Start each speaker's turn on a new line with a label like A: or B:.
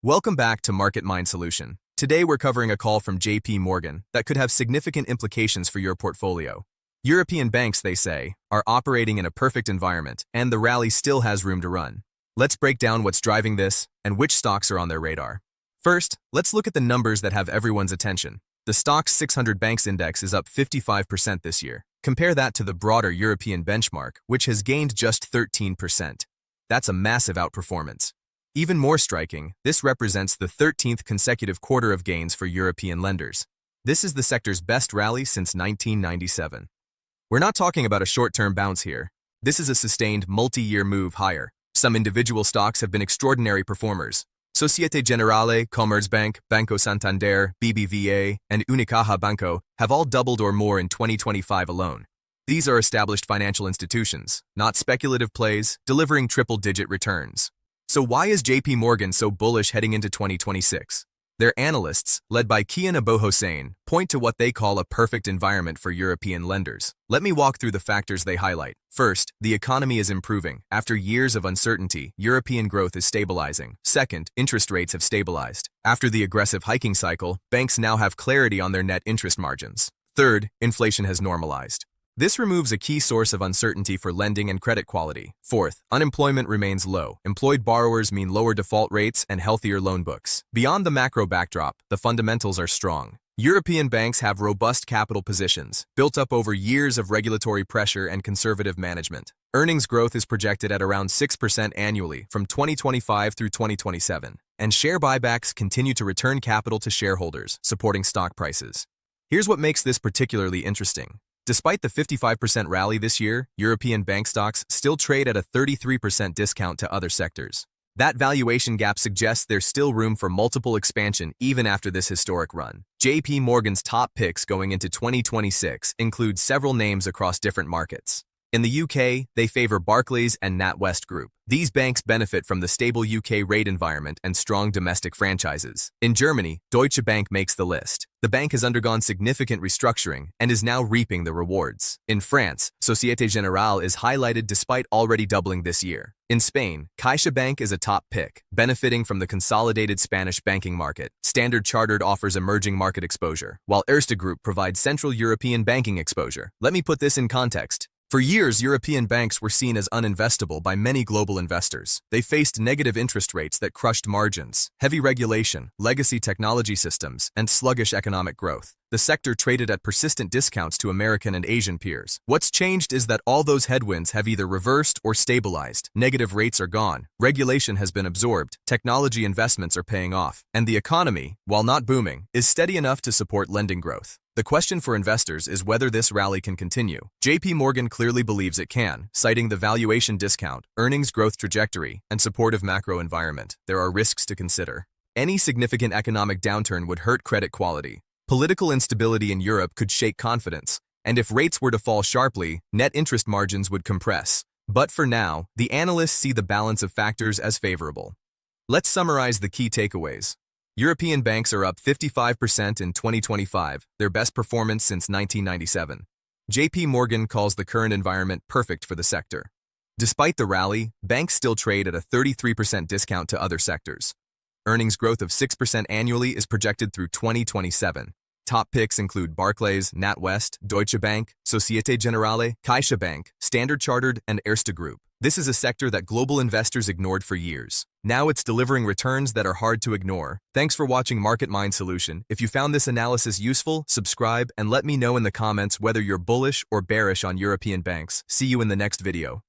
A: Welcome back to Market Mind Solution. Today we're covering a call from JPMorgan that could have significant implications for your portfolio. European banks, they say, are operating in a perfect environment, and the rally still has room to run. Let's break down what's driving this and which stocks are on their radar. First, let's look at the numbers that have everyone's attention. The Stoxx 600 Banks Index is up 55% this year. Compare that to the broader European benchmark, which has gained just 13%. That's a massive outperformance. Even more striking, this represents the 13th consecutive quarter of gains for European lenders. This is the sector's best rally since 1997. We're not talking about a short-term bounce here. This is a sustained multi-year move higher. Some individual stocks have been extraordinary performers. Societe Generale, Commerzbank, Banco Santander, BBVA, and Unicaja Banco have all doubled or more in 2025 alone. These are established financial institutions, not speculative plays, delivering triple-digit returns. So why is JPMorgan so bullish heading into 2026? Their analysts, led by Kian Abohossein, point to what they call a perfect environment for European lenders. Let me walk through the factors they highlight. First, the economy is improving. After years of uncertainty, European growth is stabilizing. Second, interest rates have stabilized. After the aggressive hiking cycle, banks now have clarity on their net interest margins. Third, inflation has normalized. This removes a key source of uncertainty for lending and credit quality. Fourth, unemployment remains low. Employed borrowers mean lower default rates and healthier loan books. Beyond the macro backdrop, the fundamentals are strong. European banks have robust capital positions, built up over years of regulatory pressure and conservative management. Earnings growth is projected at around 6% annually from 2025 through 2027, and share buybacks continue to return capital to shareholders, supporting stock prices. Here's what makes this particularly interesting. Despite the 55% rally this year, European bank stocks still trade at a 33% discount to other sectors. That valuation gap suggests there's still room for multiple expansion even after this historic run. JPMorgan's top picks going into 2026 include several names across different markets. In the UK, they favor Barclays and NatWest Group. These banks benefit from the stable UK rate environment and strong domestic franchises. In Germany, Deutsche Bank makes the list. The bank has undergone significant restructuring and is now reaping the rewards. In France, Societe Generale is highlighted despite already doubling this year. In Spain, CaixaBank is a top pick, benefiting from the consolidated Spanish banking market. Standard Chartered offers emerging market exposure, while Erste Group provides Central European banking exposure. Let me put this in context. For years, European banks were seen as uninvestable by many global investors. They faced negative interest rates that crushed margins, heavy regulation, legacy technology systems, and sluggish economic growth. The sector traded at persistent discounts to American and Asian peers. What's changed is that all those headwinds have either reversed or stabilized. Negative rates are gone, regulation has been absorbed, technology investments are paying off, and the economy, while not booming, is steady enough to support lending growth. The question for investors is whether this rally can continue. JPMorgan clearly believes it can, citing the valuation discount, earnings growth trajectory, and supportive macro environment. There are risks to consider. Any significant economic downturn would hurt credit quality. Political instability in Europe could shake confidence, and if rates were to fall sharply, net interest margins would compress. But for now, the analysts see the balance of factors as favorable. Let's summarize the key takeaways. European banks are up 55% in 2025, their best performance since 1997. JPMorgan calls the current environment perfect for the sector. Despite the rally, banks still trade at a 33% discount to other sectors. Earnings growth of 6% annually is projected through 2027. Top picks include Barclays, NatWest, Deutsche Bank, Societe Generale, CaixaBank, Standard Chartered, and Erste Group. This is a sector that global investors ignored for years. Now it's delivering returns that are hard to ignore. Thanks for watching Market Mind Solution. If you found this analysis useful, subscribe and let me know in the comments whether you're bullish or bearish on European banks. See you in the next video.